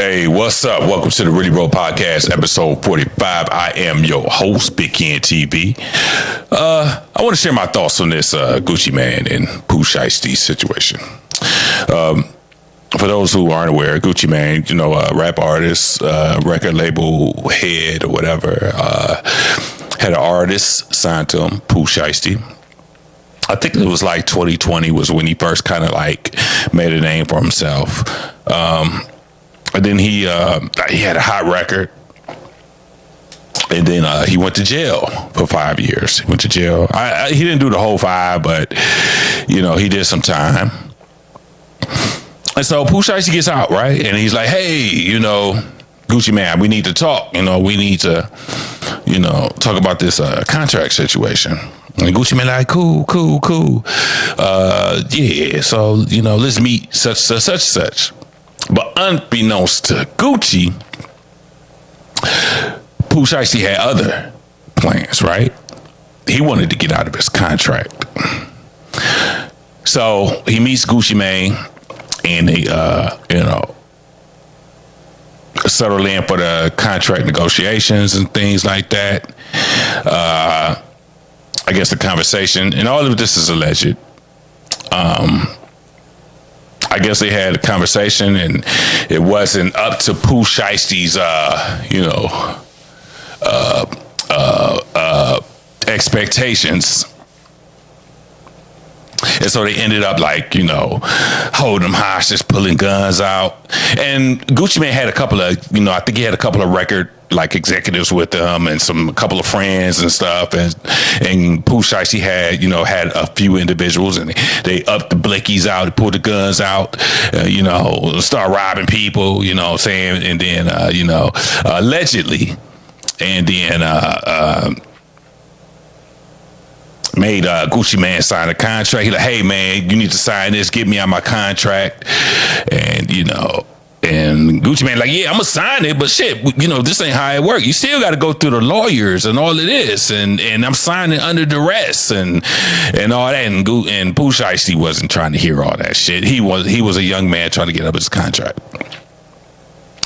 Hey, what's up? Welcome to the Really Bro Podcast, episode 45. I am your host, Big Ken TV. I want to share my thoughts on this Gucci Mane and Pooh Shiesty situation. For those who aren't aware, Gucci Mane, rap artist, record label head or whatever, had an artist signed to him, Pooh Shiesty. I think it was like 2020 was when he first kind of like made a name for himself. And then he had a hot record. And then he went to jail for 5 years. He went to jail. He didn't do the whole 5, but, he did some time. And so Pooh Shiesty gets out, right? And he's like, hey, Gucci Mane, we need to talk. We need to, talk about this contract situation. And Gucci Mane like, cool. Yeah, so, let's meet such. But unbeknownst to Gucci, Pooh Shiesty had other plans, right? He wanted to get out of his contract. So he meets Gucci Mane and they, settle in for the contract negotiations and things like that. I guess the conversation, and all of this is alleged. I guess they had a conversation, and it wasn't up to Pooh Shiesty's, expectations. And so they ended up holding him hostage, pulling guns out. And Gucci Mane had a couple of, I think he had a couple of record executives with him and a couple of friends and stuff. And Pooh Shiesty had a few individuals, and they upped the blickies out, pulled the guns out, start robbing people, saying, and then, allegedly, and then, made Gucci Mane sign a contract. He like, hey man, you need to sign this, get me out my contract. And and Gucci Mane like, yeah, I'm gonna sign it, but shit, this ain't how it works. You still got to go through the lawyers and all of this, and I'm signing under duress and all that. And Pooh Shiesty wasn't trying to hear all that shit. He was a young man trying to get up his contract.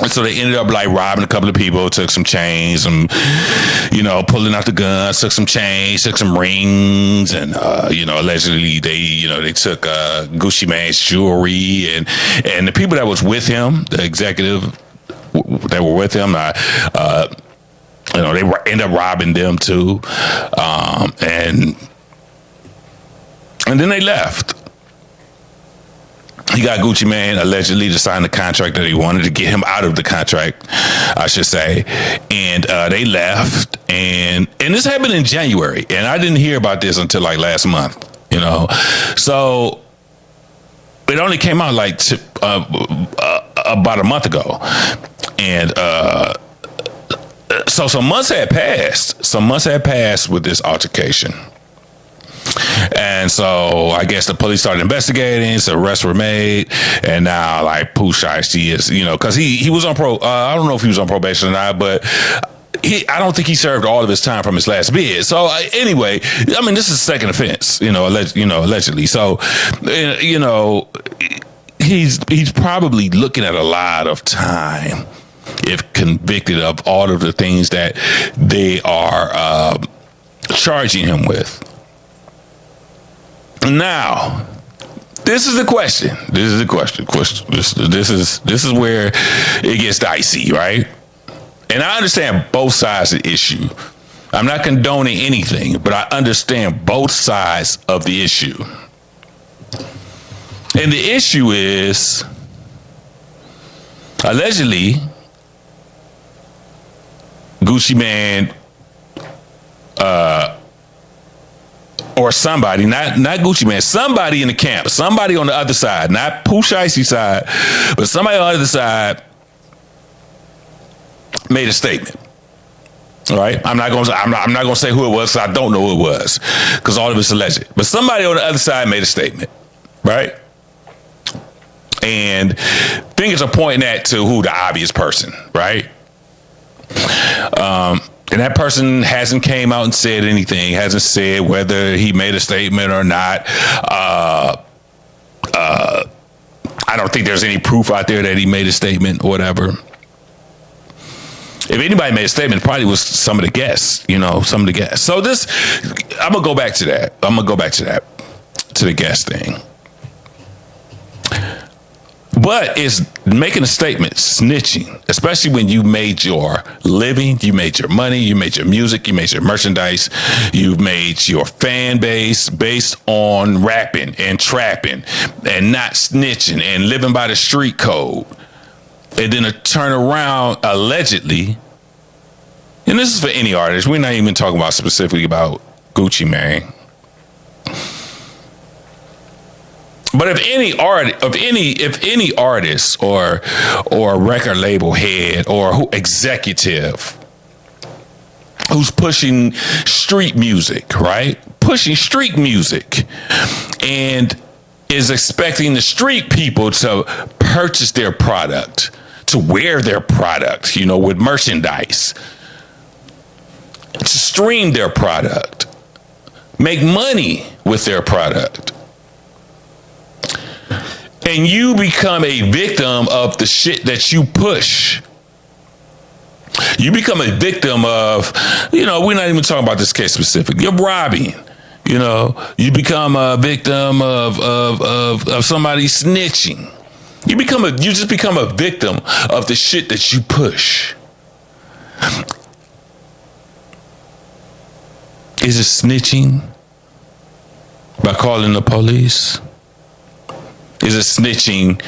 And so they ended up robbing a couple of people, took some chains, and pulling out the guns, took some chains, took some rings, and allegedly they took Gucci Mane's jewelry, and the people that was with him, the executive that were with him, they ended up robbing them too, and then they left. He got Gucci Mane allegedly to sign the contract that he wanted to get him out of the contract, I should say. And they left. And this happened in January. And I didn't hear about this until last month, So it only came out about a month ago. And so some months had passed. Some months had passed with this altercation. And so I guess the police started investigating, so arrests were made, and now Pooh Shiesty is, because he was on I don't know if he was on probation or not, but I don't think he served all of his time from his last bid. So anyway, this is second offense, allegedly. So he's probably looking at a lot of time if convicted of all of the things that they are charging him with. Now, this is the question. This is where it gets dicey, right? And I understand both sides of the issue. I'm not condoning anything, but I understand both sides of the issue. And the issue is, allegedly, Gucci Mane, or somebody, not Gucci Mane, somebody in the camp, somebody on the other side, not Pooh Shiesty's side, but somebody on the other side made a statement. All right, I'm not gonna say who it was, because I don't know who it was, because all of it's alleged. But somebody on the other side made a statement, right? And fingers are pointing at to who the obvious person, right? And that person hasn't came out and said anything, hasn't said whether he made a statement or not. I don't think there's any proof out there that he made a statement or whatever. If anybody made a statement, it probably was some of the guests, some of the guests. So I'm going to go back to that. To the guest thing. But it's making a statement, snitching, especially when you made your living, you made your money, you made your music, you made your merchandise, you've made your fan base based on rapping and trapping and not snitching and living by the street code. And then to turn around allegedly, and this is for any artist, we're not even talking about specifically about Gucci Mane. But if any artist or record label head or executive who's pushing street music, right? Pushing street music and is expecting the street people to purchase their product, to wear their product, with merchandise, to stream their product, make money with their product. And you become a victim of the shit that you push. You become a victim of, we're not even talking about this case specifically. You're robbing. You become a victim of somebody snitching. You just become a victim of the shit that you push. Is it snitching by calling the police? Is it snitching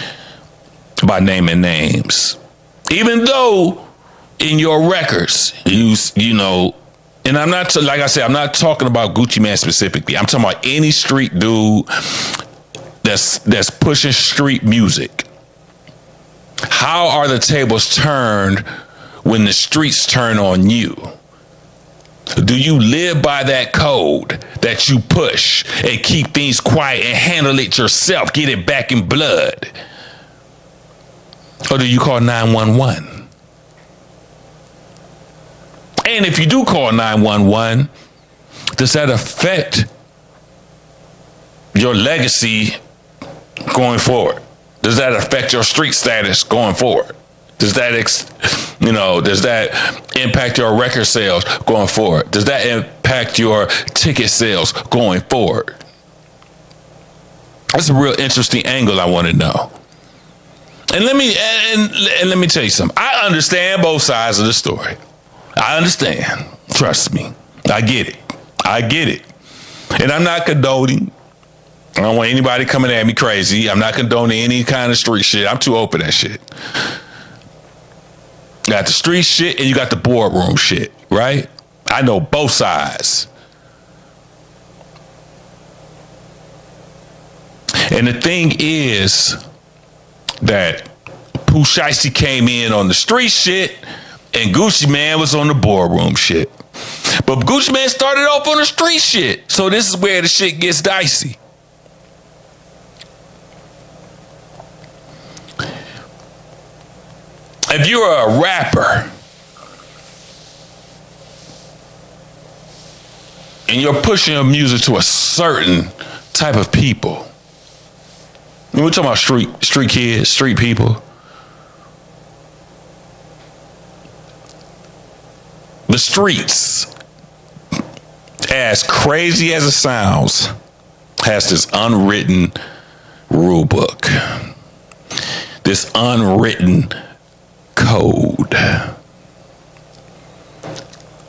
by naming names? Even though in your records, and I'm not, like I said, I'm not talking about Gucci Mane specifically. I'm talking about any street dude that's pushing street music. How are the tables turned when the streets turn on you? Do you live by that code that you push and keep things quiet and handle it yourself, get it back in blood? Or do you call 911? And if you do call 911, does that affect your legacy going forward? Does that affect your street status going forward? Does that impact your record sales going forward? Does that impact your ticket sales going forward? That's a real interesting angle I want to know. And let me tell you something. I understand both sides of the story. I understand. Trust me. I get it. And I'm not condoning. I don't want anybody coming at me crazy. I'm not condoning any kind of street shit. I'm too open to that shit. You got the street shit and you got the boardroom shit, right? I know both sides. And the thing is that Pooh Shiesty came in on the street shit and Gucci Mane was on the boardroom shit. But Gucci Mane started off on the street shit. So this is where the shit gets dicey. If you're a rapper and you're pushing your music to a certain type of people, we're talking about street kids, street people. The streets, as crazy as it sounds, has this unwritten rule book, this unwritten code,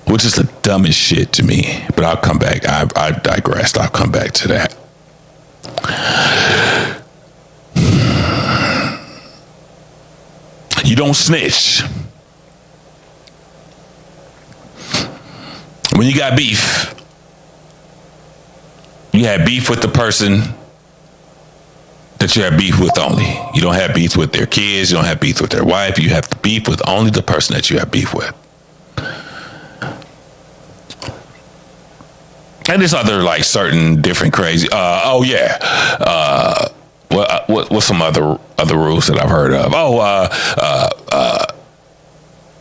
which is the dumbest shit to me. But I'll come back. I digressed. I'll come back to that. You don't snitch. When you got beef, you have beef with the person that you have beef with only. You don't have beef with their kids. You don't have beef with their wife. You have beef with only the person that you have beef with. And there's other certain different crazy. What's some other rules that I've heard of?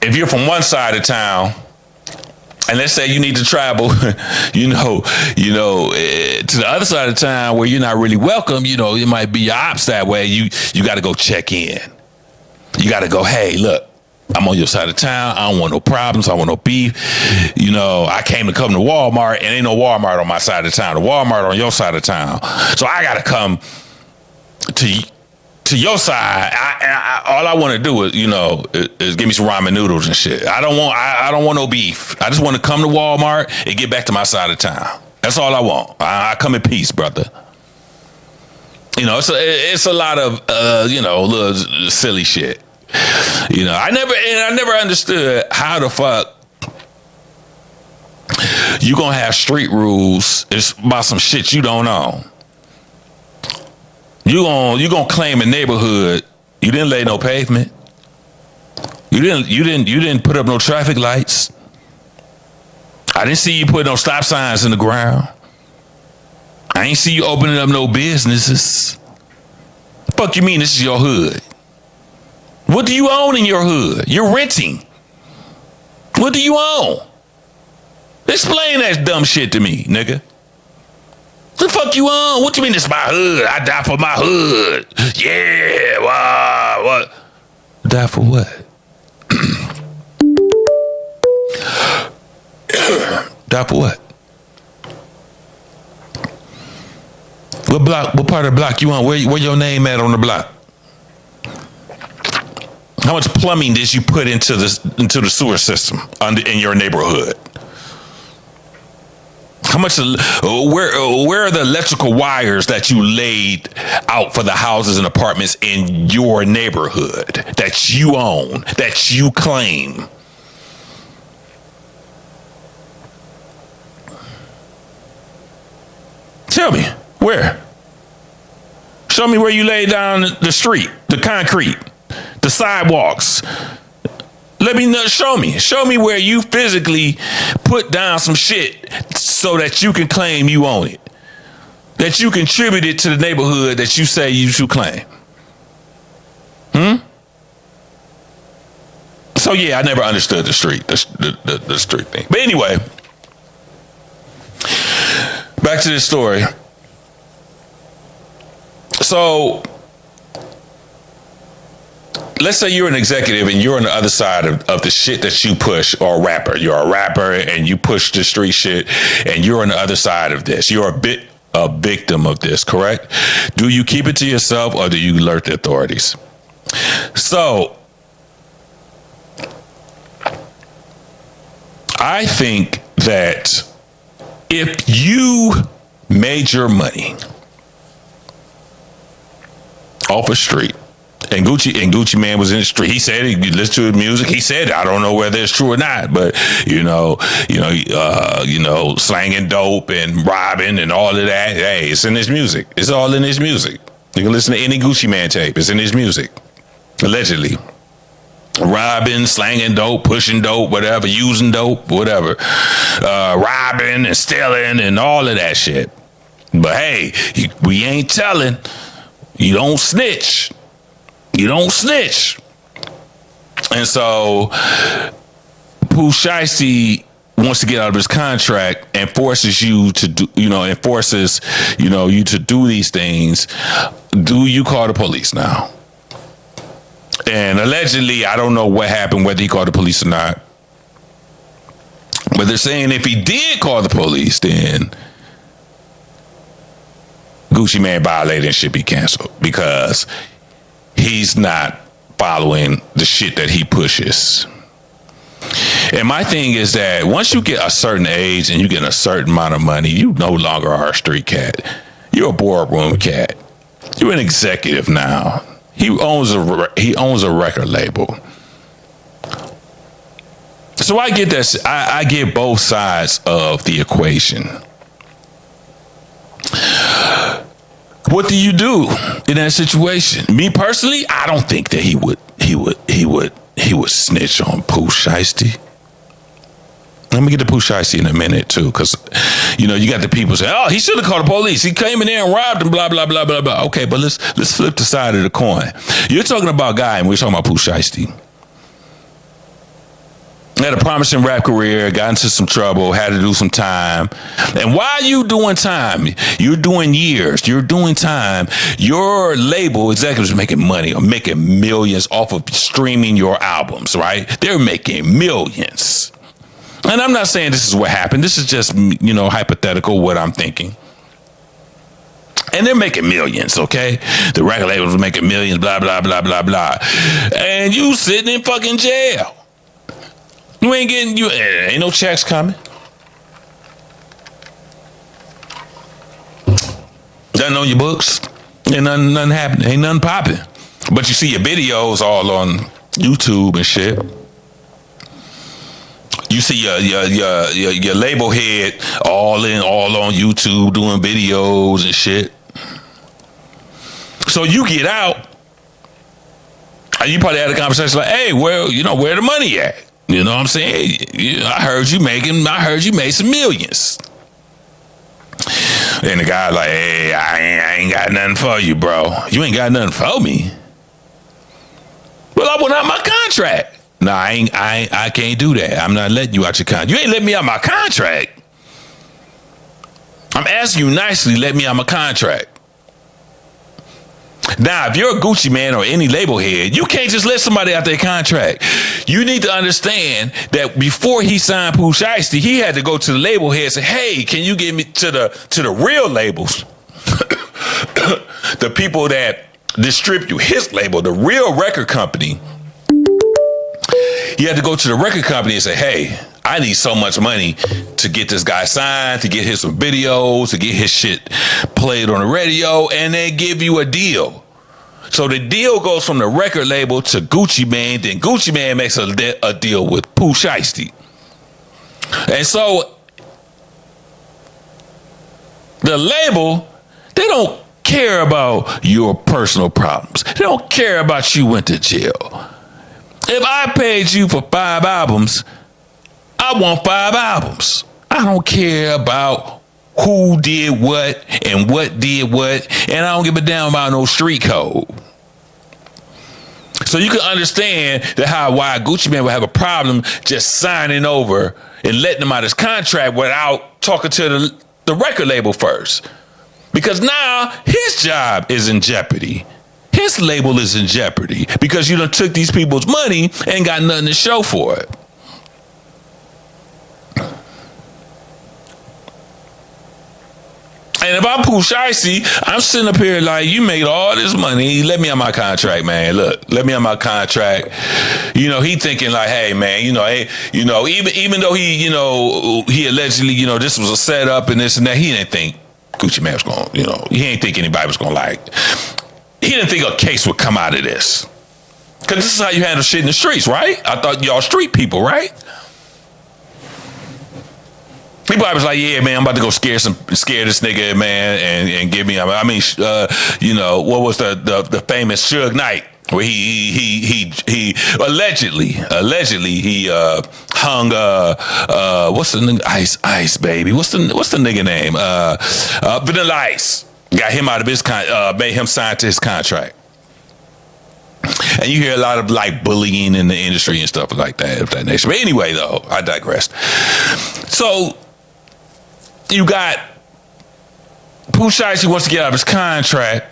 If you're from one side of town, and let's say you need to travel, to the other side of town where you're not really welcome, it might be your ops that way. You got to go check in. You got to go, hey, look, I'm on your side of town. I don't want no problems. I don't want no beef. You know, I came to Walmart, and ain't no Walmart on my side of town. The Walmart on your side of town. So I got to come to your side. All I want to do is, you know, is give me some ramen noodles and shit. I don't want no beef. I just want to come to Walmart and get back to my side of town. That's all I want. I come in peace, brother. You know, it's a lot of you know, little silly shit. You know, I never understood how the fuck you gonna have street rules. It's about some shit you don't own. You gonna claim a neighborhood. You didn't lay no pavement. You didn't put up no traffic lights. I didn't see you put no stop signs in the ground. I ain't see you opening up no businesses. Fuck you mean this is your hood? What do you own in your hood? You're renting. What do you own? Explain that dumb shit to me, nigga. The fuck you own? What you mean this is my hood? I die for my hood. Yeah, what? Die for what? Die for what? What block? What part of the block you on? Where your name at on the block? How much plumbing did you put into the sewer system in your neighborhood? How much? Where are the electrical wires that you laid out for the houses and apartments in your neighborhood that you own, that you claim? Tell me, where? Show me where you laid down the street, the concrete, the sidewalks. Let me know, show me where you physically put down some shit so that you can claim you own it. That you contributed to the neighborhood that you say you should claim. So yeah, I never understood the street thing. But anyway, back to this story. So let's say you're an executive and you're on the other side of the shit that you push, or a rapper. You're a rapper and you push the street shit and you're on the other side of this. You're a victim of this, correct? Do you keep it to yourself or do you alert the authorities? So I think that if you made your money off a street, and Gucci Man was in the street. He said he listened to his music. He said, I don't know whether it's true or not, but you know, slanging dope and robbing and all of that. Hey, it's in his music. It's all in his music. You can listen to any Gucci Man tape. It's in his music. Allegedly. Robbing, slanging dope, pushing dope, whatever, using dope, whatever. Robbing and stealing and all of that shit. But hey, we ain't telling. You don't snitch. You don't snitch. And so Pooh Shiesty wants to get out of his contract and forces you to do, you to do these things. Do you call the police now? And allegedly, I don't know what happened, whether he called the police or not. But they're saying if he did call the police, then Gucci Man violating should be canceled because he's not following the shit that he pushes. And my thing is that once you get a certain age and you get a certain amount of money, you no longer are a street cat. You're a boardroom cat. You're an executive now. He owns a record label. So I get that. I get both sides of the equation. What do you do in that situation? Me personally, I don't think that he would snitch on Pooh Shiesty. Let me get to Pooh Shiesty in a minute too, because you got the people say, "Oh, he should have called the police. He came in there and robbed him." Blah blah blah blah blah. Okay, but let's flip the side of the coin. You're talking about a guy, and we're talking about Pooh Shiesty. Had a promising rap career, got into some trouble, had to do some time. And while you doing time, you're doing years, you're doing time, your label executives are making money or making millions off of streaming your albums, right? They're making millions. And I'm not saying this is what happened. This is just, hypothetical, what I'm thinking. And they're making millions, okay? The record labels are making millions, blah, blah, blah, blah, blah. And you sitting in fucking jail. You ain't ain't no checks coming. Nothing on your books. Ain't nothing happening. Ain't nothing popping. But you see your videos all on YouTube and shit. You see your label head all on YouTube doing videos and shit. So you get out and you probably had a conversation like, hey, where the money at? You know what I'm saying? I heard you made some millions. And the guy like, hey, I ain't got nothing for you, bro. You ain't got nothing for me. Well, I went out my contract. Nah, I can't do that. I'm not letting you out your contract. You ain't letting me out my contract. I'm asking you nicely, let me out my contract. Now, if you're a Gucci man or any label head, you can't just let somebody out their contract. You need to understand that before he signed Pooh Shiesty, he had to go to the label head and say, hey, can you get me to the real labels? The people that distribute his label, the real record company. He had to go to the record company and say, hey, I need so much money to get this guy signed, to get his some videos, to get his shit played on the radio, and they give you a deal. So the deal goes from the record label to Gucci Mane, then Gucci Mane makes a deal with Pooh Shiesty. And so the label, they don't care about your personal problems. They don't care about you went to jail. If I paid you for 5 albums, I want 5 albums. I don't care about who did what and what did what, and I don't give a damn about no street code. So you can understand why Gucci Mane would have a problem just signing over and letting him out his contract without talking to the record label first. Because now his job is in jeopardy. His label is in jeopardy because you done took these people's money and got nothing to show for it. And if I'm Pooh Shiesty, I'm sitting up here like, you made all this money. Let me on my contract, man. Look, let me on my contract. He thinking like, hey, man, even though he allegedly, this was a setup and this and that, he didn't think Gucci Mane was going, he didn't think anybody was going he didn't think a case would come out of this. Because this is how you handle shit in the streets, right? I thought y'all street people, right? He probably was like, yeah, man, I'm about to go scare this nigga, man, and give me, what was the famous Suge Knight, where he allegedly he hung what's the nigga, Ice baby, what's the nigga name, Vanilla Ice. Got him out of his made him sign to his contract. And you hear a lot of like bullying in the industry and stuff like that of that nature. But anyway, though, I digressed. So you got Pooh Shiesty wants to get out of his contract.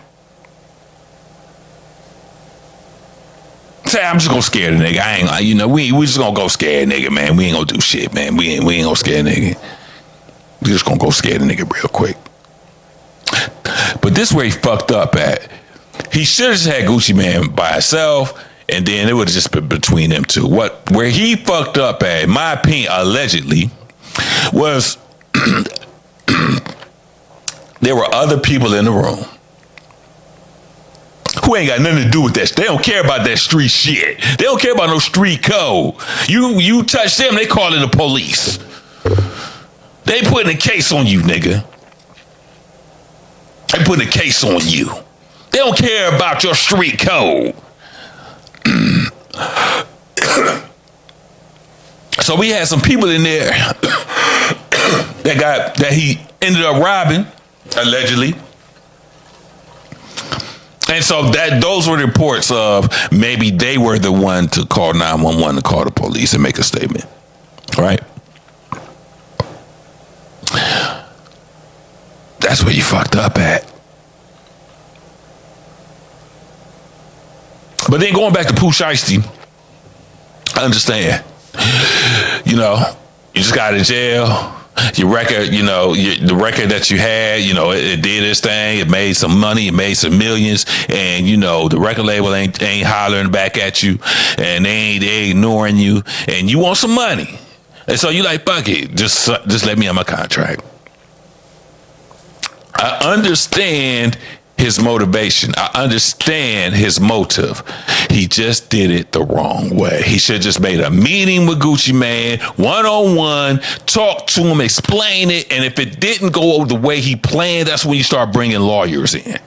Say, I'm just gonna scare the nigga. We just gonna go scare the nigga, man. We ain't gonna do shit, man. We ain't gonna scare the nigga. We just gonna go scare the nigga real quick. But this where he fucked up at. He should have just had Gucci Mane by himself, and then it would have just been between them two. Where he fucked up at, in my opinion, allegedly, was there were other people in the room who ain't got nothing to do with that. They don't care about that street shit. They don't care about no street code. You touch them, they call it the police. They putting a case on you, nigga. They putting a case on you. They don't care about your street code. So we had some people in there that he ended up robbing, allegedly. And so those were reports of maybe they were the one to call 911 to call the police and make a statement. Right? That's where you fucked up at. But then going back to Pooh Shiesty, I understand. You know, you just got out of jail. Your record, you know, the record that you had, you know, it did its thing. It made some money. It made some millions. And, you know, the record label ain't hollering back at you. And they ignoring you. And you want some money. And so you like, fuck it. Just let me have my contract. I understand his motivation. I understand his motive. He just did it the wrong way. He should have just made a meeting with Gucci Mane, one-on-one, talk to him, explain it, and if it didn't go the way he planned, that's when you start bringing lawyers in.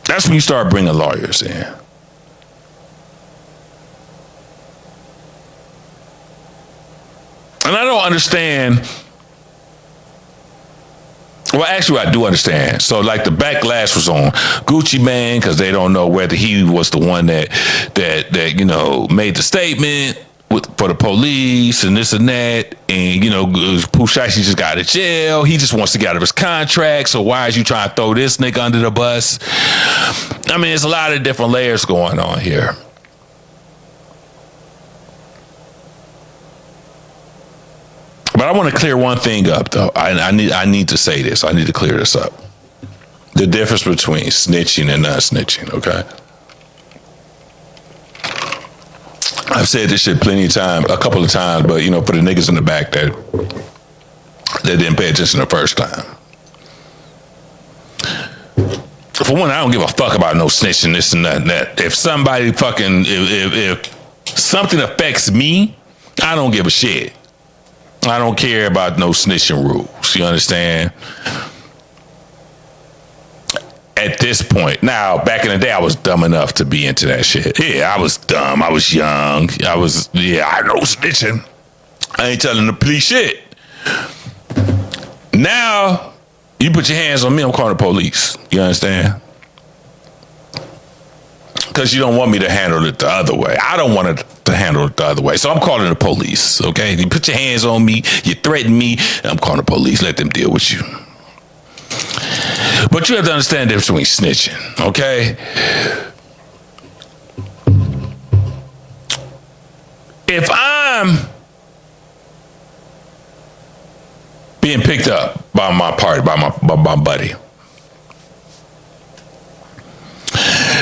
That's when you start bringing lawyers in. And I don't understand. Well, actually, I do understand. So, like, the backlash was on Gucci Mane because they don't know whether he was the one that you know made the statement for the police and this and that. And you know, Pooh Shiesty just got out of jail. He just wants to get out of his contract. So why is you trying to throw this nigga under the bus? I mean, there's a lot of different layers going on here. But I want to clear one thing up, though. I need to say this. I need to clear this up. The difference between snitching and not snitching, okay? I've said this shit a couple of times, but, you know, for the niggas in the back that didn't pay attention the first time. For one, I don't give a fuck about no snitching, this and that and that. If somebody if something affects me, I don't give a shit. I don't care about no snitching rules. You understand? At this point. Now, back in the day, I was dumb enough to be into that shit. Yeah, I was dumb. I was young. I know snitching. I ain't telling the police shit. Now, you put your hands on me, I'm calling the police. You understand? Because you don't want me to handle it the other way. I don't want it to handle it the other way. So I'm calling the police, okay? You put your hands on me, you threaten me, and I'm calling the police. Let them deal with you. But you have to understand the difference between snitching, okay? If I'm being picked up by my party, by my buddy,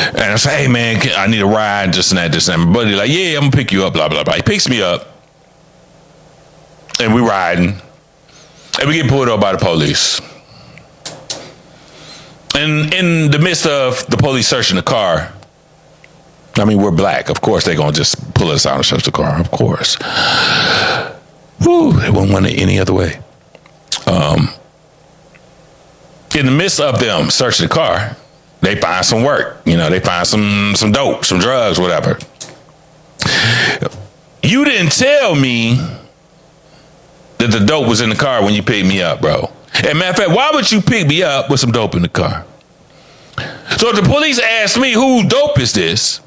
and I say, hey, man, I need a ride, this and that, this and that. My buddy like, yeah, I'm going to pick you up, blah, blah, blah. He picks me up, and we riding, and we get pulled up by the police. And in the midst of the police searching the car, I mean, we're black. Of course, they're going to just pull us out and search the car, of course. Woo, they wouldn't want it any other way. In the midst of them searching the car, they find some work, you know, they find some dope, some drugs, whatever. You didn't tell me that the dope was in the car when you picked me up, bro. And matter of fact, why would you pick me up with some dope in the car? So if the police ask me, whose dope is this?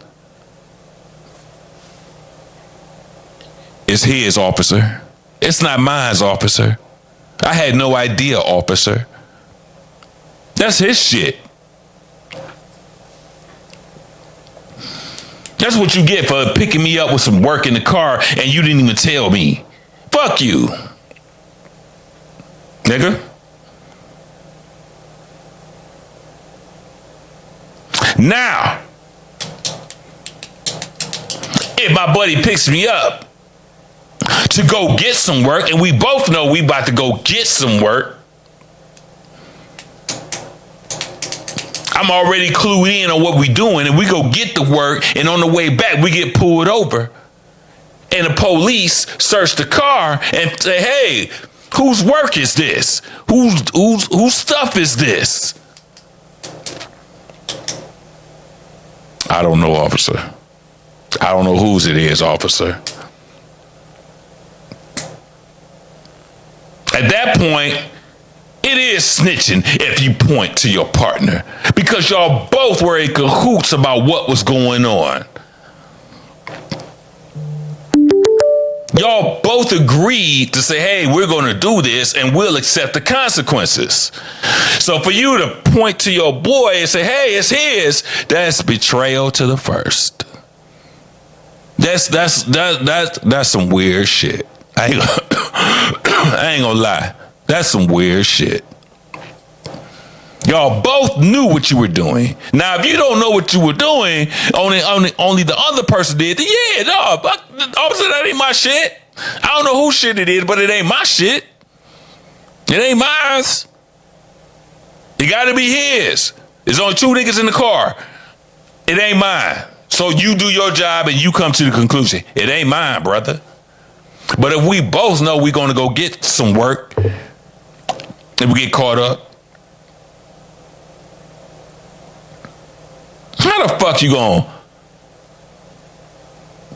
It's his, officer. It's not mine, officer. I had no idea, officer. That's his shit. That's what you get for picking me up with some work in the car and you didn't even tell me. Fuck you, nigga. Now, if my buddy picks me up to go get some work, and we both know we about to go get some work, I'm already clued in on what we doing, and we go get the work, and on the way back, we get pulled over. And the police search the car and say, hey, whose work is this? Whose stuff is this? I don't know, officer. I don't know whose it is, officer. At that point, it is snitching if you point to your partner because y'all both were in cahoots about what was going on. Y'all both agreed to say, hey, we're going to do this and we'll accept the consequences. So for you to point to your boy and say, hey, it's his, that's betrayal to the first. That's some weird shit. I ain't gonna lie. That's some weird shit. Y'all both knew what you were doing. Now, if you don't know what you were doing, only the other person did. Yeah, no, obviously that ain't my shit. I don't know whose shit it is, but it ain't my shit. It ain't mine. It gotta be his. There's only two niggas in the car. It ain't mine. So you do your job and you come to the conclusion. It ain't mine, brother. But if we both know we're gonna go get some work and we get caught up, how the fuck you gonna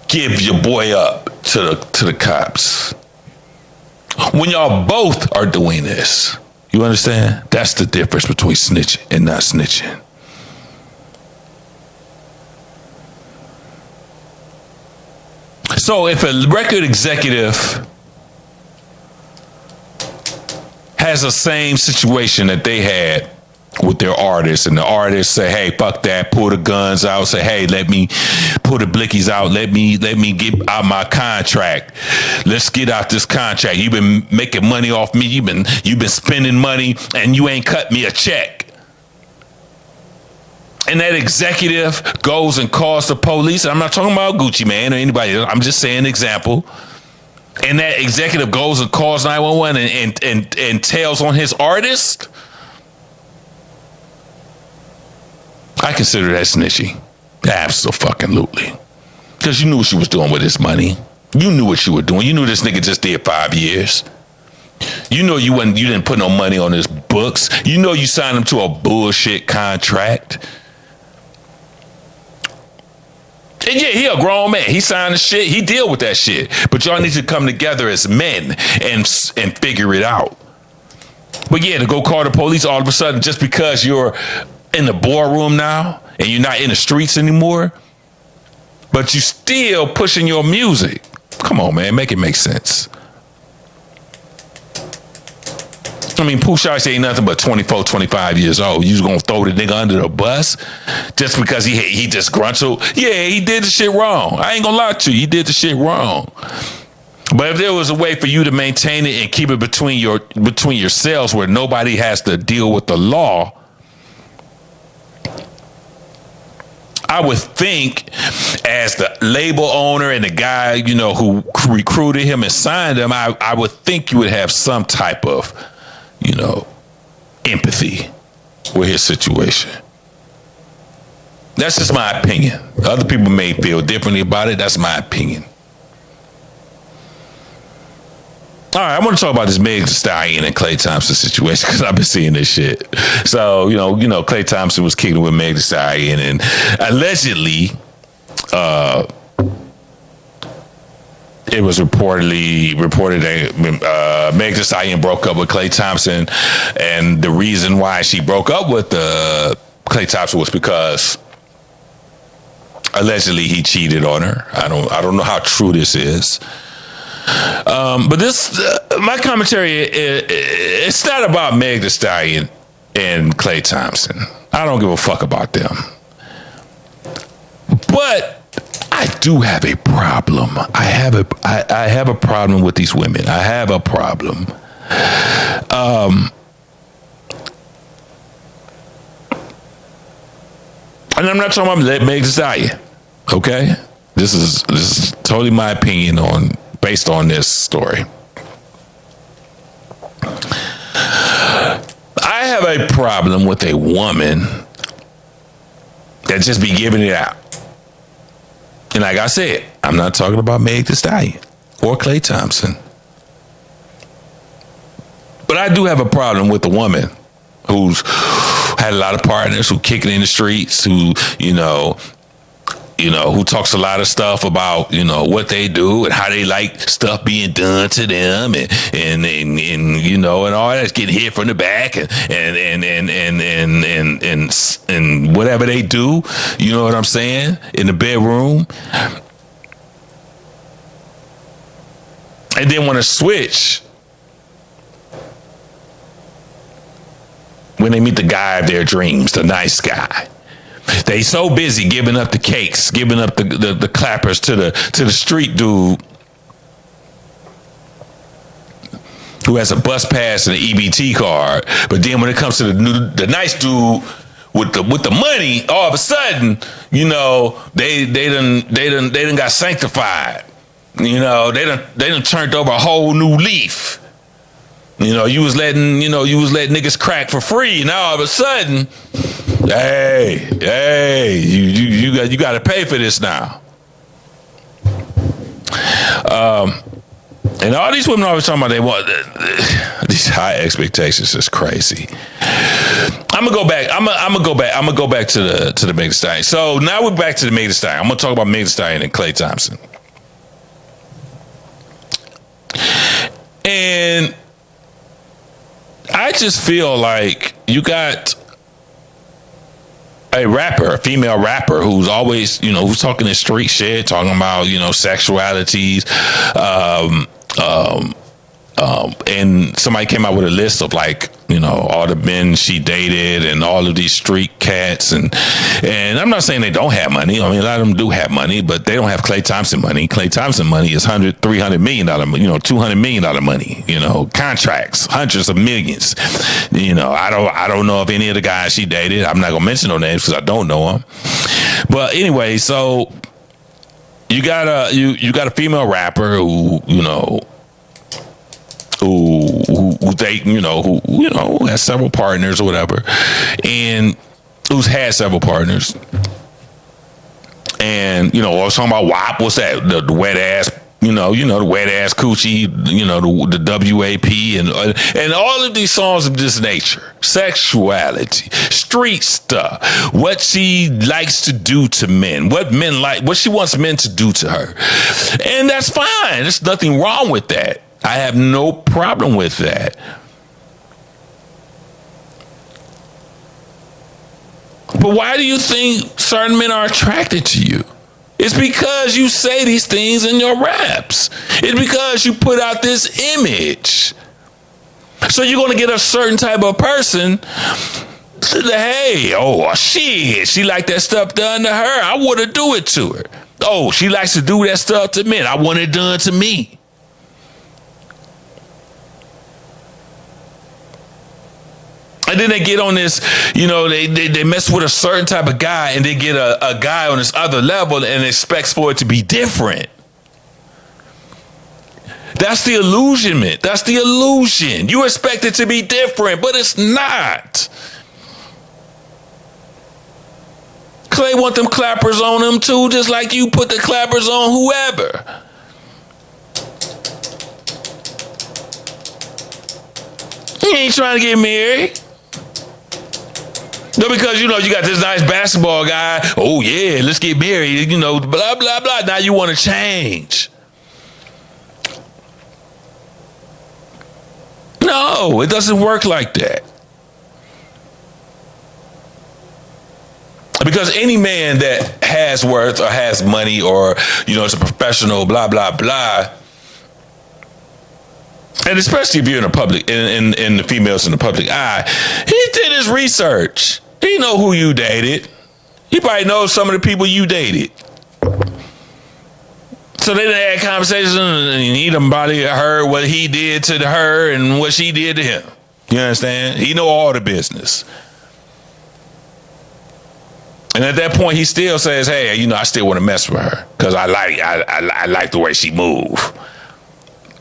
give your boy up to the cops when y'all both are doing this? You understand? That's the difference between snitching and not snitching. So if a record executive has the same situation that they had with their artists, and the artists say, hey, fuck that, pull the guns out, say, hey, let me pull the blickies out, let me get out my contract. Let's get out this contract. You've been making money off me, you've been spending money, and you ain't cut me a check. And that executive goes and calls the police. I'm not talking about Gucci Mane or anybody else. I'm just saying an example. And that executive goes and calls 911 and tells on his artist. I consider that snitching. Absolutely. Because you knew what you was doing with his money. You knew what you were doing. You knew this nigga just did 5 years. You know you didn't put no money on his books. You know you signed him to a bullshit contract. And yeah, he a grown man. He signed the shit. He deal with that shit. But y'all need to come together as men and figure it out. But yeah, to go call the police all of a sudden just because you're in the boardroom now and you're not in the streets anymore, but you still pushing your music. Come on, man. Make it make sense. I mean, Pooh Shiesty ain't nothing but 24, 25 years old. You just gonna throw the nigga under the bus just because he just gruntled? Yeah, he did the shit wrong. I ain't gonna lie to you. He did the shit wrong. But if there was a way for you to maintain it and keep it between yourselves where nobody has to deal with the law, I would think as the label owner and the guy, who recruited him and signed him, I would think you would have some type of empathy with his situation. That's just my opinion. Other people may feel differently about it. That's my opinion. All right, I want to talk about this Meg Thee Stallion and Klay Thompson situation because I've been seeing this shit. So, Klay Thompson was kicking with Meg Thee Stallion, and allegedly, it was reported that Meg Thee Stallion broke up with Klay Thompson, and the reason why she broke up with Klay Thompson was because allegedly he cheated on her. I don't know how true this is, but this my commentary. It's not about Meg Thee Stallion and Klay Thompson. I don't give a fuck about them, but I do have a problem. I have a problem with these women. I have a problem. And I'm not talking about Meg Thee Stallion. Okay? This is totally my opinion based on this story. I have a problem with a woman that just be giving it out. And like I said, I'm not talking about Meg Thee Stallion or Klay Thompson. But I do have a problem with a woman who's had a lot of partners, who kick it in the streets, who talks a lot of stuff about, what they do and how they like stuff being done to them and all that's getting hit from the back and whatever they do, you know what I'm saying, in the bedroom. and then want to switch when they meet the guy of their dreams, the nice guy. They so busy giving up the cakes, giving up the clappers to the street dude who has a bus pass and an EBT card. But then when it comes to the nice dude with the money, all of a sudden, you know, they done got sanctified. You know, they done turned over a whole new leaf. You know, you was letting niggas crack for free. Now all of a sudden, hey, you got to pay for this now. And all these women always talking about they want these high expectations is crazy. I'm gonna go back to the Megan Thee Stallion. So now we're back to the Megan Thee Stallion. I'm gonna talk about Megan Thee Stallion and Klay Thompson. And I just feel like you got a female rapper who's always, you know, who's talking this street shit, talking about, you know, sexualities, and somebody came out with a list of, like, you know, all the men she dated and all of these street cats, and I'm not saying they don't have money. I mean, a lot of them do have money, but they don't have Klay Thompson money. Klay Thompson money is $300 million, you know, $200 million money, you know, contracts, hundreds of millions. You know, I don't know if any of the guys she dated. I'm not gonna mention no names because I don't know them. But anyway, so you got a female rapper who, you know, who they, you know, who has several partners or whatever, and who's had several partners. And, you know, I was talking about WAP, what's that? The wet ass, you know, the wet ass coochie, you know, the WAP, and all of these songs of this nature, sexuality, street stuff, what she likes to do to men, what men like, what she wants men to do to her. And that's fine. There's nothing wrong with that. I have no problem with that. But why do you think certain men are attracted to you? It's because you say these things in your raps. It's because you put out this image. So you're going to get a certain type of person. Hey, oh, shit, she like that stuff done to her. I want to do it to her. Oh, she likes to do that stuff to men. I want it done to me. And then they get on this, you know, they mess with a certain type of guy, and they get a guy on this other level and expects for it to be different. That's the illusionment. That's the illusion. You expect it to be different, but it's not. Klay want them clappers on him too, just like you put the clappers on whoever. He ain't trying to get married. No, because, you know, you got this nice basketball guy. Oh, yeah, let's get married. You know, blah, blah, blah. Now you want to change. No, it doesn't work like that. Because any man that has worth or has money or, you know, is a professional, blah, blah, blah. And especially if you're in the public, in the females in the public eye, he did his research. He know who you dated. He probably knows some of the people you dated. So they done had conversations, and he done probably heard what he did to her and what she did to him. You understand? He know all the business. And at that point, he still says, "Hey, you know, I still want to mess with her because I like the way she move."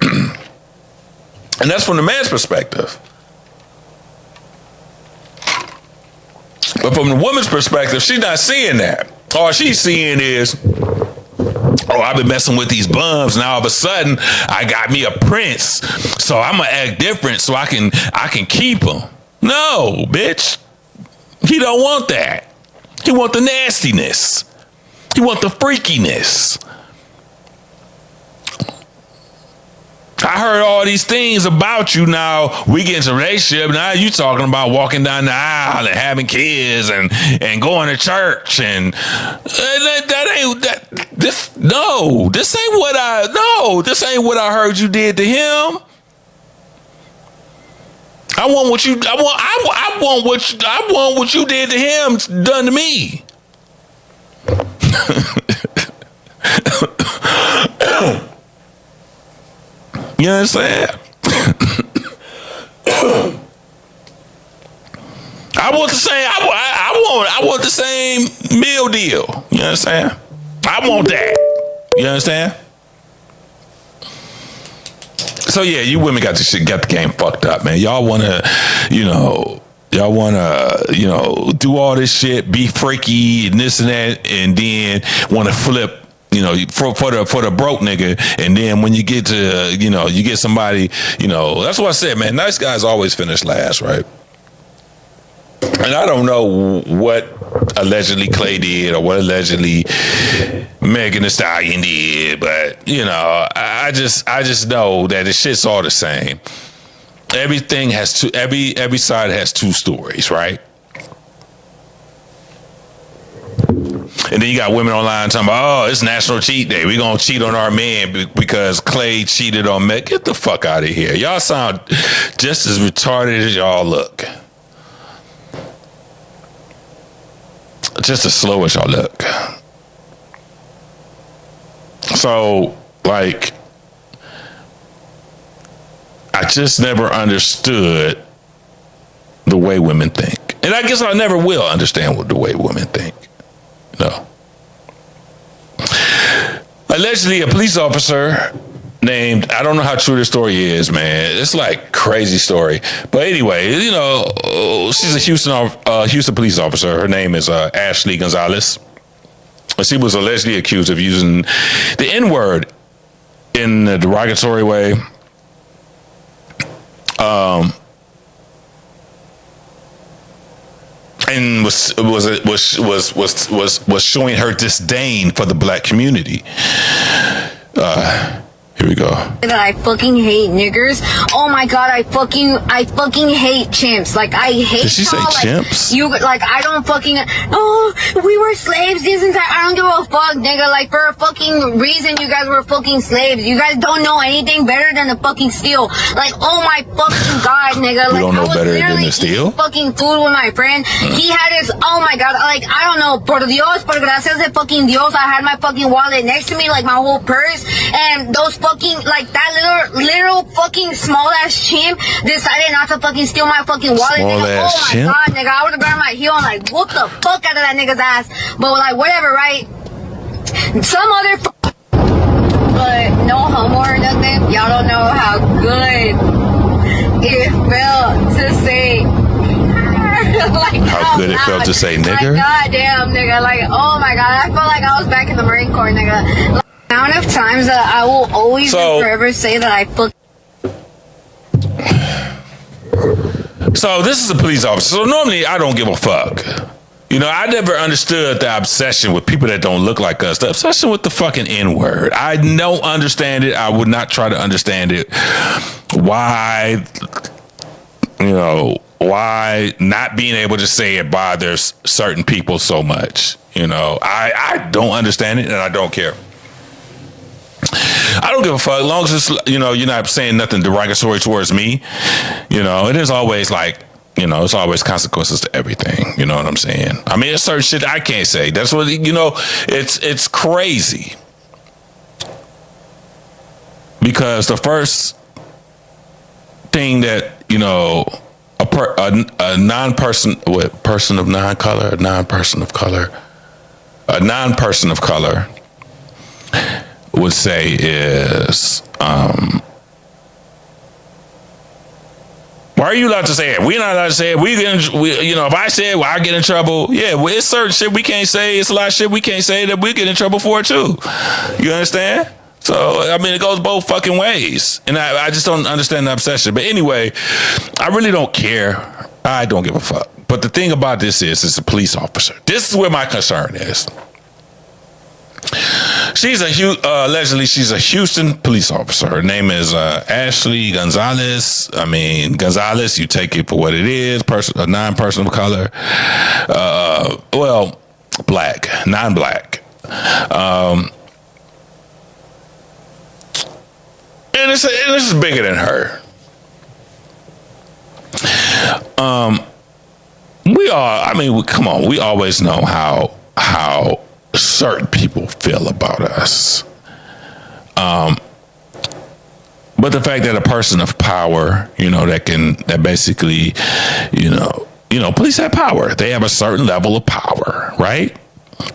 And that's from the man's perspective. But from the woman's perspective, she's not seeing that. All she's seeing is, oh, I've been messing with these bums. Now all of a sudden, I got me a prince, so I'm gonna act different so I can keep him. No, bitch. He don't want that. He want the nastiness. He want the freakiness. I heard all these things about you. Now we get into a relationship. Now you talking about walking down the aisle and having kids and going to church and this ain't what I heard you did to him. I want what you did to him done to me. You understand? I want the same meal deal. You understand? I want that. You understand? So yeah, you women got the game fucked up, man. Y'all wanna do all this shit, be freaky and this and that, and then wanna flip, for the broke nigga, and then when you get to, you get somebody, that's what I said, man. Nice guys always finish last, right? And I don't know what allegedly Clay did or what allegedly Megan Thee Stallion did, but I just know that the shit's all the same. Everything has every side has two stories, right? And then you got women online talking about, it's National Cheat Day. We're going to cheat on our man because Clay cheated on Meg. Get the fuck out of here. Y'all sound just as retarded as y'all look. Just as slow as y'all look. So, I just never understood the way women think. And I guess I never will understand the way women think. No. Allegedly, a police officer named, I don't know how true this story is, man. It's like crazy story. But anyway, she's a Houston police officer. Her name is Ashley Gonzalez. She was allegedly accused of using the N-word in a derogatory way. And was showing her disdain for the black community. Here we go. That I fucking hate niggers. Oh my god, I fucking hate chimps. Like I hate. Did she say chimps? I don't fucking. Oh, we were slaves this entire. I don't give a fuck, nigga. Like for a fucking reason, you guys were fucking slaves. You guys don't know anything better than to fucking steal. Like oh my fucking god, nigga. You don't know better than to steal. Fucking food with my friend. He had his. Oh my god. Like I don't know. Por Dios, por gracias de fucking Dios. I had my fucking wallet next to me, like my whole purse, and those fucking like that little fucking small ass chimp decided not to fucking steal my fucking wallet. Small nigga. ass Oh my chimp? god, nigga, I would have grabbed my heel and like whooped the fuck out of that nigga's ass. But like whatever, right? Some other but no homo or nothing. Y'all don't know how good it felt to say like how good it felt to say nigger? Like, goddamn, nigga. Like, oh my god, I felt like I was back in the Marine Corps, nigga. Like, the amount of times that I will always and forever say that I fuck. So this is a police officer. So normally I don't give a fuck. I never understood the obsession with people that don't look like us. The obsession with the fucking N-word. I don't understand it. I would not try to understand it. Why, why not being able to say it bothers certain people so much. I don't understand it and I don't care. I don't give a fuck as long as it's, you're not saying nothing derogatory towards me. It is always it's always consequences to everything. You know what I'm saying? I mean, there's certain shit I can't say. That's what, it's crazy. Because the first thing that, a non-person, person of non-color, a non-person of color would say is, why are you allowed to say it? We're not allowed to say it. If I say it, I get in trouble. Yeah, it's certain shit we can't say. It's a lot of shit we can't say that we get in trouble for too. You understand? So, I mean, it goes both fucking ways. And I just don't understand the obsession. But anyway, I really don't care. I don't give a fuck. But the thing about this is, it's a police officer. This is where my concern is. Allegedly she's a Houston police officer. Her name is Ashley Gonzalez. I mean, Gonzalez, you take it for what it is. A non-person of color. Black, non-black. And this is bigger than her. Come on. We always know how certain people feel about us. But the fact that a person of power, that basically, police have power. They have a certain level of power, right?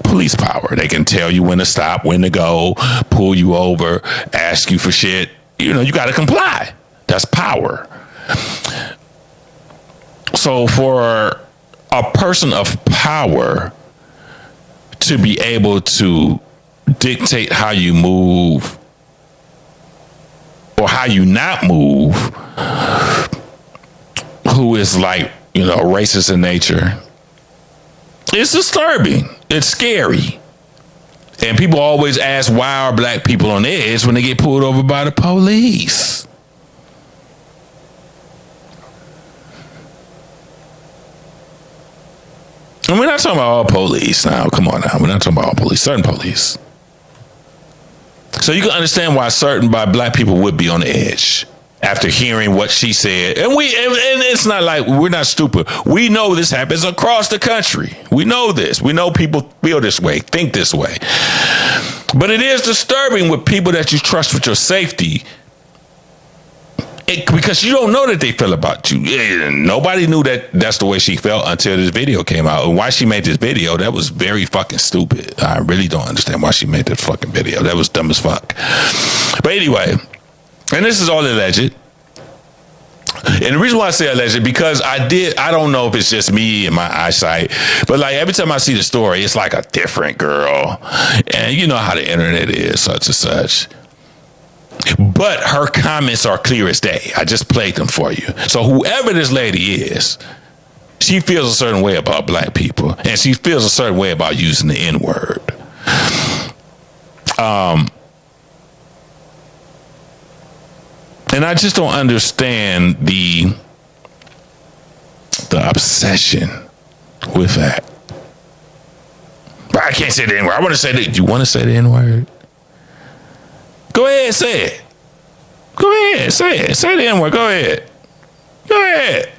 Police power. They can tell you when to stop, when to go, pull you over, ask you for shit. You got to comply. That's power. So for a person of power to be able to dictate how you move or how you not move, who is racist in nature, it's disturbing. It's scary. And people always ask, why are black people on edge when they get pulled over by the police? And we're not talking about all police now. Come on now. We're not talking about all police. Certain police. So you can understand why black people would be on the edge after hearing what she said. And it's not like we're not stupid. We know this happens across the country. We know this. We know people feel this way, think this way. But it is disturbing with people that you trust with your safety, because you don't know that they feel about you. Nobody knew that that's the way she felt until this video came out. And why she made this video, that was very fucking stupid. I really don't understand why she made that fucking video. That was dumb as fuck. But anyway, and this is all alleged. And the reason why I say alleged, because I don't know if it's just me and my eyesight, but every time I see the story, it's like a different girl. And you know how the internet is, such and such. But her comments are clear as day. I just played them for you. So whoever this lady is, she feels a certain way about black people, and she feels a certain way about using the N-word. And I just don't understand the obsession with that. But I can't say the N-word. I want to say that. You want to say the N-word? Go ahead, say it. Go ahead, say it. Say the N-word. Go ahead. Go ahead.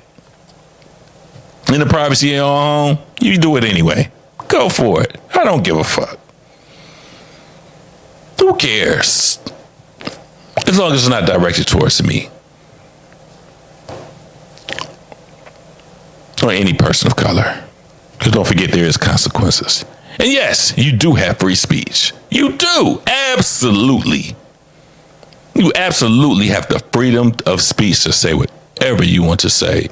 In the privacy of your home, you do it anyway. Go for it. I don't give a fuck. Who cares? As long as it's not directed towards me. Or any person of color. Because don't forget, there is consequences. And yes, you do have free speech. You do. Absolutely. You absolutely have the freedom of speech to say whatever you want to say.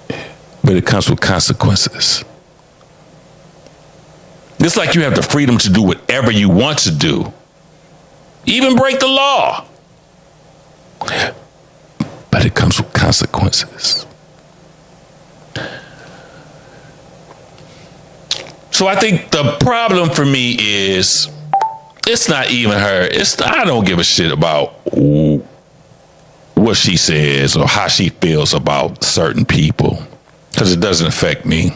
But it comes with consequences. It's like you have the freedom to do whatever you want to do. Even break the law. But it comes with consequences. So I think the problem for me is, it's not even her. I don't give a shit about what she says or how she feels about certain people, because it doesn't affect me.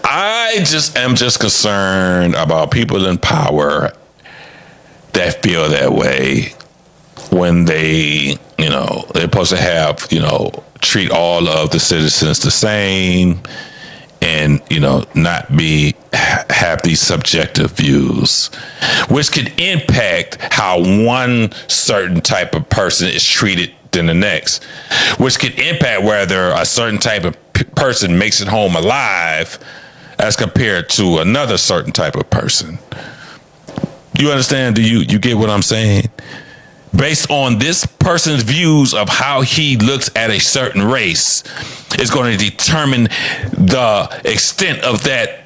I am just concerned about people in power that feel that way when they're supposed to have, treat all of the citizens the same. And, not have these subjective views, which could impact how one certain type of person is treated than the next, which could impact whether a certain type of person makes it home alive as compared to another certain type of person. You understand? Do you get what I'm saying? Based on this person's views of how he looks at a certain race is going to determine the extent of that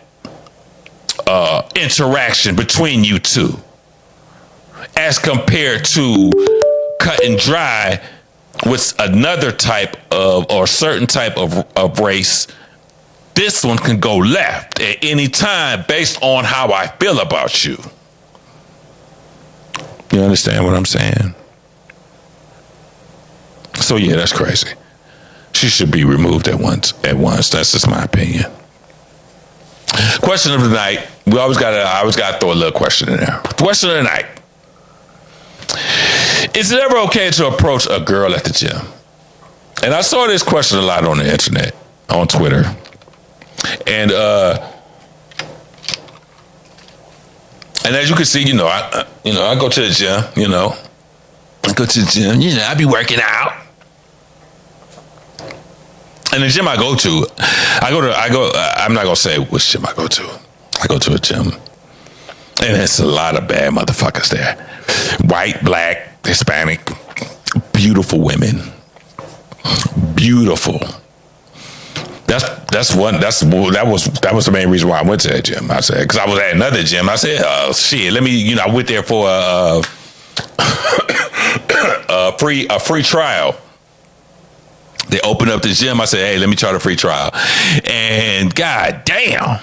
interaction between you two, as compared to cut and dry with another type of or certain type of race. this one can go left at any time based on how I feel about you. You understand what I'm saying? So yeah, that's crazy. She should be removed at once. That's just my opinion. Question of the night. I always gotta throw a little question in there. Question of the night. Is it ever okay to approach a girl at the gym? And I saw this question a lot on the internet, on Twitter. And as you can see, I go to the gym, I go to the gym, I be working out. And the gym I go to, I'm not gonna say which gym I go to. I go to a gym, and there's a lot of bad motherfuckers there. White, black, Hispanic, beautiful women. Beautiful. That was the main reason why I went to that gym. I said, because I was at another gym. I said, oh shit, let me, I went there for a free trial. They opened up the gym. I said, hey, let me try the free trial. And god damn,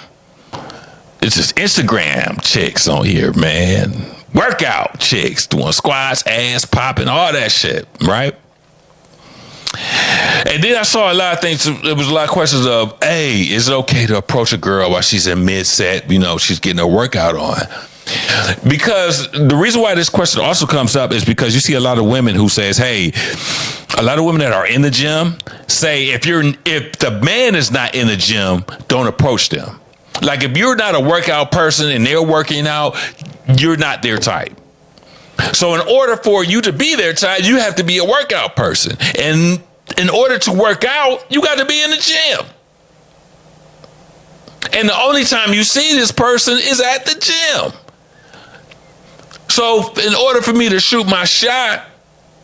it's just Instagram chicks on here, man. Workout chicks doing squats, ass popping, all that shit, right? And then I saw a lot of things. There was a lot of questions of, hey, is it okay to approach a girl while she's in mid-set? She's getting her workout on. Because the reason why this question also comes up is because you see a lot of women who says, hey, a lot of women that are in the gym say if the man is not in the gym, don't approach them. Like if you're not a workout person and they're working out, you're not their type. So in order for you to be their type, you have to be a workout person. And in order to work out, you got to be in the gym. And the only time you see this person is at the gym. So in order for me to shoot my shot,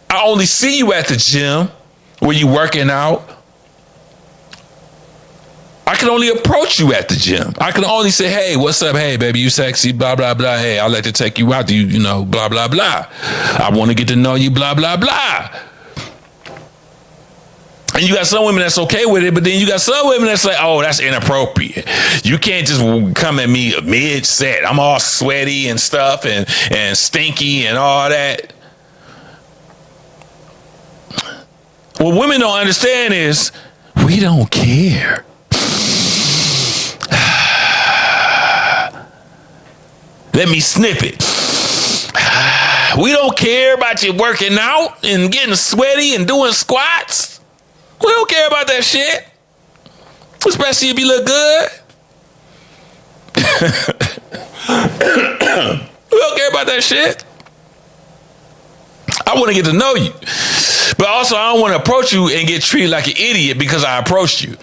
I only see you at the gym where you working out. I can only approach you at the gym. I can only say, hey, what's up? Hey, baby, you sexy, blah, blah, blah. Hey, I'd like to take you out. Blah, blah, blah. I want to get to know you, blah, blah, blah. And you got some women that's okay with it, but then you got some women that's like, oh, that's inappropriate. You can't just come at me mid-set. I'm all sweaty and stuff and stinky and all that. What women don't understand is we don't care. Let me sniff it. We don't care about you working out and getting sweaty and doing squats. We don't care about that shit. Especially if you look good. We don't care about that shit. I want to get to know you. But also, I don't want to approach you and get treated like an idiot because I approached you.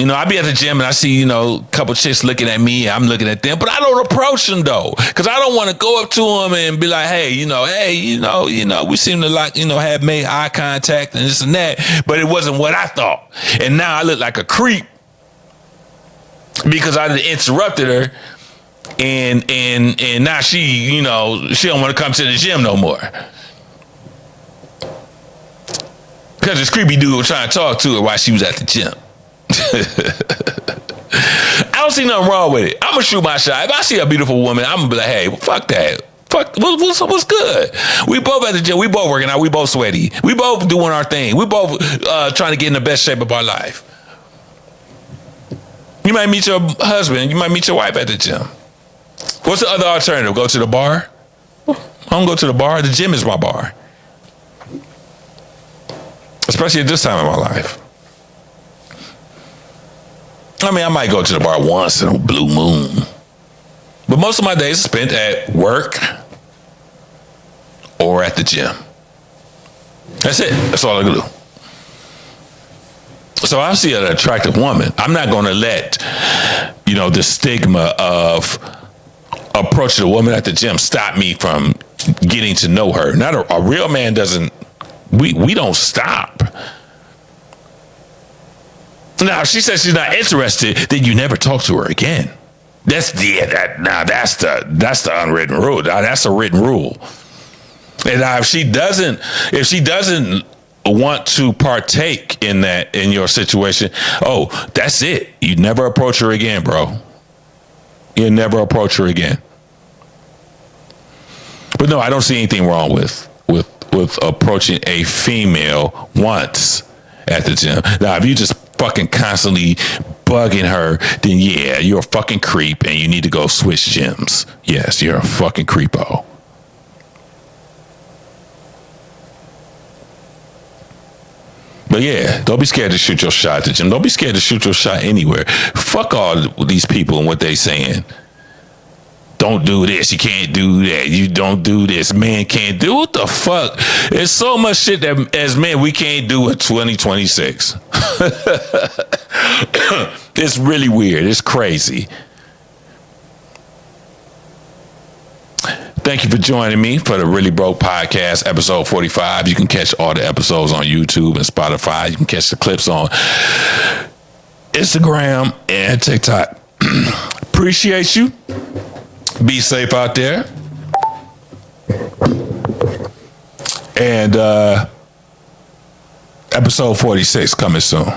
I be at the gym and I see, a couple chicks looking at me. I'm looking at them, but I don't approach them though, because I don't want to go up to them and be like, hey, we seem to have made eye contact and this and that, but it wasn't what I thought. And now I look like a creep because I interrupted her, and now she don't want to come to the gym no more. Because this creepy dude was trying to talk to her while she was at the gym. I don't see nothing wrong with it. I'm gonna shoot my shot. If I see a beautiful woman, I'm gonna be like, hey, fuck that. Fuck, what's good? We both at the gym. We both working out. We both sweaty. We both doing our thing. We both trying to get in the best shape of our life. You might meet your husband. You might meet your wife at the gym. What's the other alternative? Go to the bar? I don't go to the bar. The gym is my bar. Especially at this time in my life. I mean, I might go to the bar once in a blue moon. But most of my days are spent at work or at the gym. That's it. That's all I can do. So I see an attractive woman. I'm not going to let, the stigma of approaching a woman at the gym stop me from getting to know her. Not a real man doesn't, we don't stop. Now, if she says she's not interested, then you never talk to her again. That's the unwritten rule. Now, that's a written rule. And now if she doesn't want to partake in that in your situation, oh, that's it. You never approach her again, bro. You never approach her again. But no, I don't see anything wrong with approaching a female once at the gym. Now, if you just fucking constantly bugging her, then yeah, you're a fucking creep and you need to go switch gyms. Yes, you're a fucking creepo. But yeah, don't be scared to shoot your shot at the gym. Don't be scared to shoot your shot anywhere. Fuck all these people and what they saying. Don't do this. You can't do that. You don't do this. Man can't do. What the fuck? There's so much shit that as men we can't do in 2026. It's really weird. It's crazy. Thank you for joining me for the Really Broke Podcast, episode 45. You can catch all the episodes on YouTube and Spotify. You can catch the clips on Instagram and TikTok. Appreciate you. Be safe out there. And episode 46 coming soon.